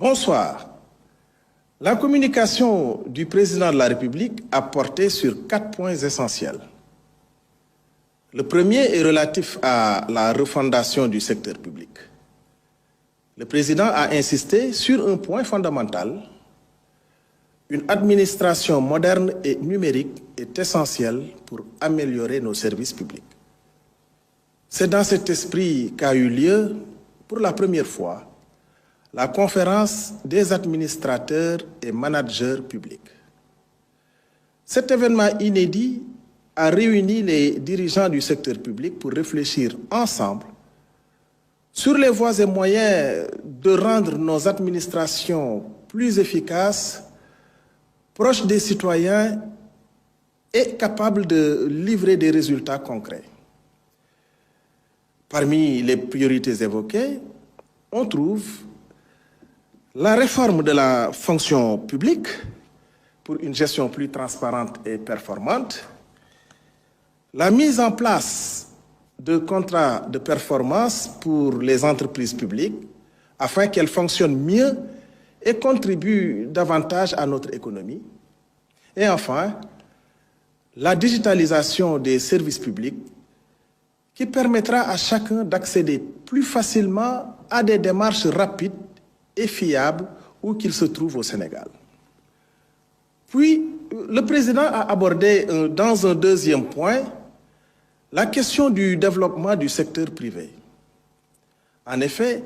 Bonsoir. La communication du président de la République a porté sur 4 points essentiels. Le premier est relatif à la refondation du secteur public. Le président a insisté sur un point fondamental. Une administration moderne et numérique est essentielle pour améliorer nos services publics. C'est dans cet esprit qu'a eu lieu, pour la première fois, la conférence des administrateurs et managers publics. Cet événement inédit a réuni les dirigeants du secteur public pour réfléchir ensemble sur les voies et moyens de rendre nos administrations plus efficaces, proches des citoyens et capables de livrer des résultats concrets. Parmi les priorités évoquées, on trouve la réforme de la fonction publique pour une gestion plus transparente et performante, la mise en place de contrats de performance pour les entreprises publiques afin qu'elles fonctionnent mieux et contribuent davantage à notre économie, et enfin, la digitalisation des services publics qui permettra à chacun d'accéder plus facilement à des démarches rapides et fiables où qu'il se trouve au Sénégal. Puis, le président a abordé dans un deuxième point la question du développement du secteur privé. En effet,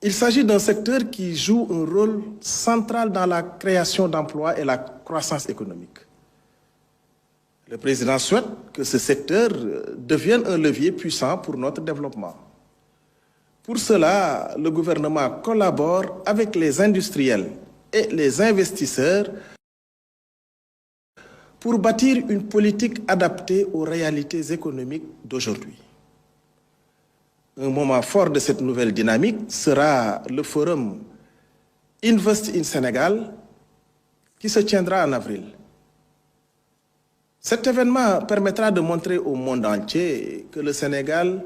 il s'agit d'un secteur qui joue un rôle central dans la création d'emplois et la croissance économique. Le président souhaite que ce secteur devienne un levier puissant pour notre développement. Pour cela, le gouvernement collabore avec les industriels et les investisseurs pour bâtir une politique adaptée aux réalités économiques d'aujourd'hui. Un moment fort de cette nouvelle dynamique sera le forum Invest in Sénégal qui se tiendra en avril. Cet événement permettra de montrer au monde entier que le Sénégal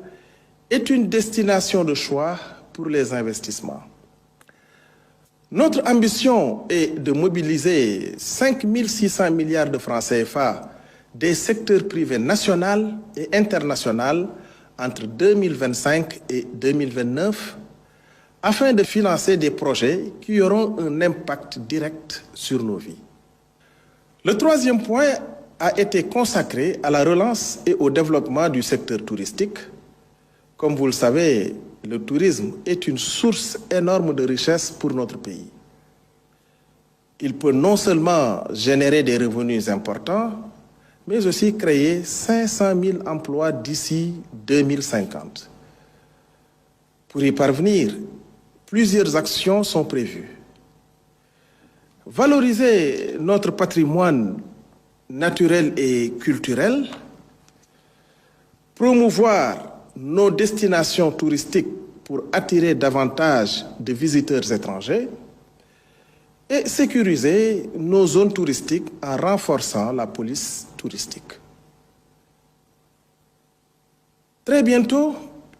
est une destination de choix pour les investissements. Notre ambition est de mobiliser 5 600 milliards de francs CFA des secteurs privés national et international entre 2025 et 2029 afin de financer des projets qui auront un impact direct sur nos vies. Le troisième point a été consacré à la relance et au développement du secteur touristique. Comme vous le savez, le tourisme est une source énorme de richesse pour notre pays. Il peut non seulement générer des revenus importants, mais aussi créer 500 000 emplois d'ici 2050. Pour y parvenir, plusieurs actions sont prévues. Valoriser notre patrimoine naturel et culturel, promouvoir nos destinations touristiques pour attirer davantage de visiteurs étrangers et sécuriser nos zones touristiques en renforçant la police touristique. Très bientôt,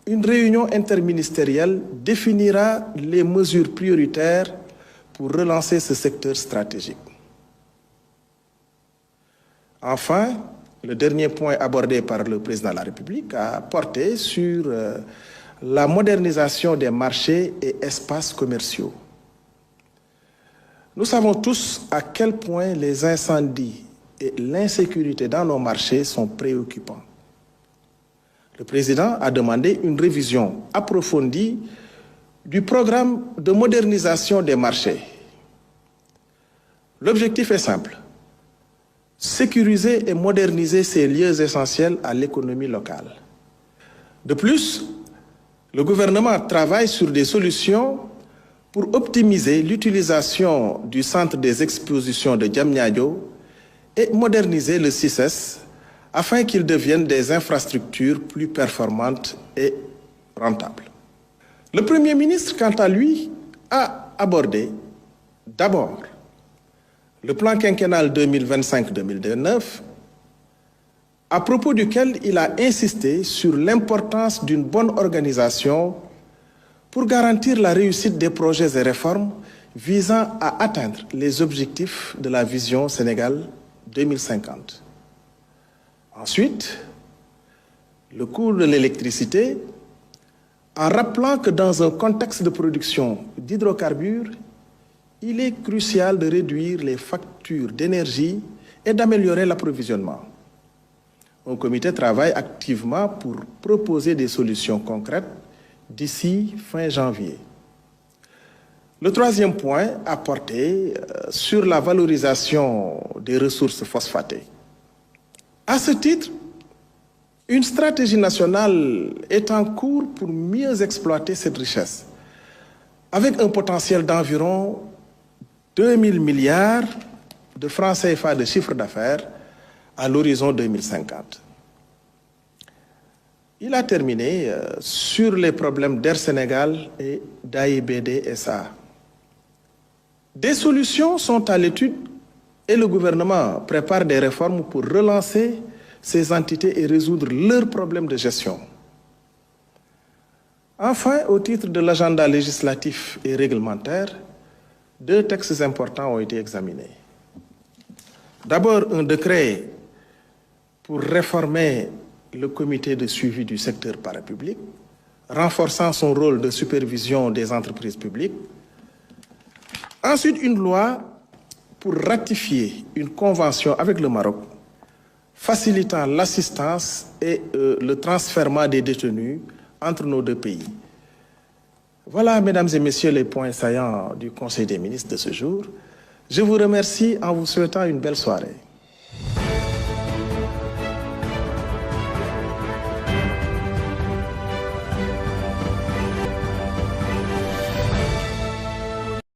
une réunion interministérielle définira les mesures prioritaires pour relancer ce secteur stratégique. Enfin, le dernier point abordé par le président de la République a porté sur la modernisation des marchés et espaces commerciaux. Nous savons tous à quel point les incendies et l'insécurité dans nos marchés sont préoccupants. Le président a demandé une révision approfondie du programme de modernisation des marchés. L'objectif est simple: sécuriser et moderniser ces lieux essentiels à l'économie locale. De plus, le gouvernement travaille sur des solutions pour optimiser l'utilisation du centre des expositions de Diamniadio et moderniser le CICES afin qu'il devienne des infrastructures plus performantes et rentables. Le Premier ministre, quant à lui, a abordé d'abord le plan quinquennal 2025-2029, à propos duquel il a insisté sur l'importance d'une bonne organisation pour garantir la réussite des projets et réformes visant à atteindre les objectifs de la vision Sénégal 2050. Ensuite, le coût de l'électricité, en rappelant que dans un contexte de production d'hydrocarbures, il est crucial de réduire les factures d'énergie et d'améliorer l'approvisionnement. Un comité travaille activement pour proposer des solutions concrètes d'ici fin janvier. Le troisième point a porté sur la valorisation des ressources phosphatées. À ce titre, une stratégie nationale est en cours pour mieux exploiter cette richesse, avec un potentiel d'environ 2000 milliards de francs CFA de chiffre d'affaires à l'horizon 2050. Il a terminé sur les problèmes d'Air Sénégal et d'AIBD SA. Des solutions sont à l'étude et le gouvernement prépare des réformes pour relancer ces entités et résoudre leurs problèmes de gestion. Enfin, au titre de l'agenda législatif et réglementaire, 2 textes importants ont été examinés. D'abord, un décret pour réformer le comité de suivi du secteur parapublic, renforçant son rôle de supervision des entreprises publiques. Ensuite, une loi pour ratifier une convention avec le Maroc, facilitant l'assistance et le transfèrement des détenus entre nos 2 pays. Voilà, mesdames et messieurs, les points saillants du Conseil des ministres de ce jour. Je vous remercie en vous souhaitant une belle soirée.